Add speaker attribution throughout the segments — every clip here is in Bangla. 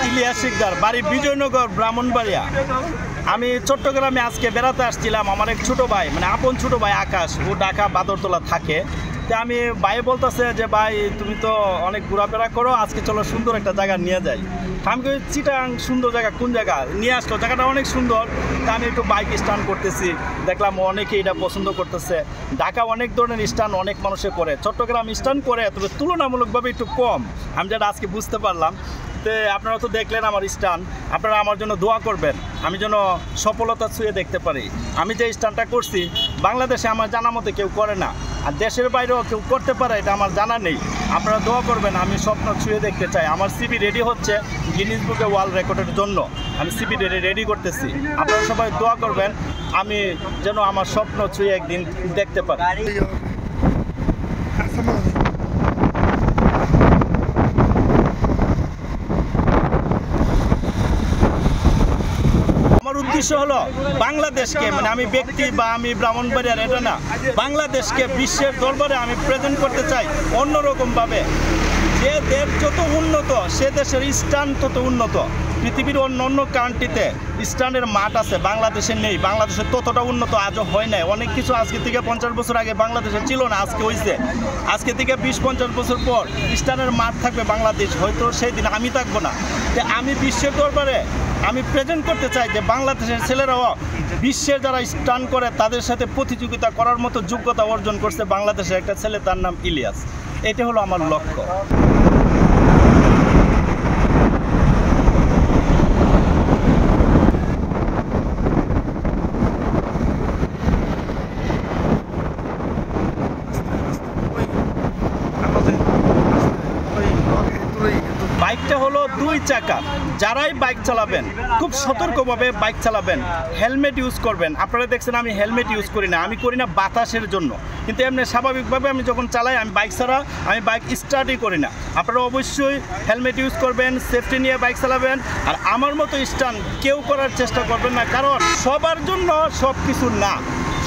Speaker 1: ইলিয়াস শিকদার, বাড়ি বিজয়নগর, ব্রাহ্মণবাড়িয়া। আমি চট্টগ্রামে আজকে বেড়াতে আসছিলাম। আমার এক ছোটো ভাই, মানে আপন ছোটো ভাই আকাশ, ও ঢাকা বাদরতলা থাকে। তো আমি ভাই বলতেছে যে ভাই তুমি তো অনেক ঘোরাফেরা করো, আজকে চলো সুন্দর একটা জায়গা নিয়ে যাই। আমি কই চিটাং সুন্দর জায়গা, কোন জায়গা? নিয়ে আসলো, জায়গাটা অনেক সুন্দর। তা আমি একটু বাইক স্ট্যান্ড করতেছি, দেখলাম অনেকে এটা পছন্দ করতেছে। ঢাকা অনেক ধরনের স্ট্যান্ড অনেক মানুষে করে, চট্টগ্রাম স্ট্যান্ড করে, তবে তুলনামূলকভাবে একটু কম, আমি যেটা আজকে বুঝতে পারলাম। তো আপনারা তো দেখলেন আমার স্ট্যান্ড, আপনারা আমার জন্য দোয়া করবেন, আমি যেন সফলতা ছুঁয়ে দেখতে পারি। আমি যে স্ট্যান্ডটা করছি বাংলাদেশে আমার জানা মতো কেউ করে না, আর দেশের বাইরেও কেউ করতে পারে এটা আমার জানা নেই। আপনারা দোয়া করবেন, আমি স্বপ্ন ছুঁয়ে দেখতে চাই। আমার সিভি রেডি হচ্ছে গিনিস বুকে ওয়ার্ল্ড রেকর্ডের জন্য, আমি সিভি রেডি করতেছি। আপনারা সবাই দোয়া করবেন আমি যেন আমার স্বপ্ন ছুঁয়ে একদিন দেখতে পারি। উদ্দেশ্য হলো বাংলাদেশকে, মানে আমি ব্যক্তি বা আমি ব্রাহ্মণবাড়িয়ার এটা না, বাংলাদেশকে বিশ্বের দরবারে আমি প্রেজেন্ট করতে চাই অন্যরকমভাবে। যে দেশ যত উন্নত সে দেশের স্ট্যান্ড তত উন্নত। পৃথিবীর অন্য কান্ট্রিতে স্ট্যান্ডের মাঠ আছে, বাংলাদেশে নেই। বাংলাদেশে ততটা উন্নত আজও হয় নাই। অনেক কিছু আজকে থেকে 50 বছর আগে বাংলাদেশে ছিল না, আজকে হয়েছে। আজকে থেকে 20-50 বছর পর স্ট্যান্ডের মাঠ থাকবে বাংলাদেশ, হয়তো সেই দিন আমি থাকবো না। যে আমি বিশ্বের দরবারে আমি প্রেজেন্ট করতে চাই যে বাংলাদেশের ছেলেরাও বিশ্বের যারা স্ট্যান্ড করে তাদের সাথে প্রতিযোগিতা করার মতো যোগ্যতা অর্জন করছে বাংলাদেশের একটা ছেলে, তার নাম ইলিয়াস। এটা হলো আমার লক্ষ্য। বাইকটা হলো 2 চাকা। যারাই বাইক চালাবেন খুব সতর্কভাবে বাইক চালাবেন, হেলমেট ইউজ করবেন। আপনারা দেখছেন আমি হেলমেট ইউজ করি না, আমি করি না বাতাসের জন্য, কিন্তু এমনি স্বাভাবিকভাবে আমি যখন চালাই আমি বাইক ছাড়া আমি বাইক স্টার্টই করি না। আপনারা অবশ্যই হেলমেট ইউজ করবেন, সেফটি নিয়ে বাইক চালাবেন। আর আমার মতো স্টান্ট কেউ করার চেষ্টা করবেন না, কারণ সবার জন্য সব কিছু না,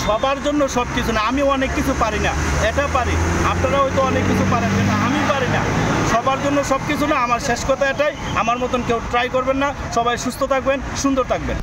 Speaker 1: সবার জন্য সব কিছু না। আমি অনেক কিছু পারি না, এটা পারি, আপনারা হয়তো অনেক কিছু পারেন, কিন্তু আমি পারি না। সবার জন্য সব কিছু না। আমার শেষ কথা এটাই, আমার মতন কেউ ট্রাই করবেন না। সবাই সুস্থ থাকবেন, সুন্দর থাকবেন।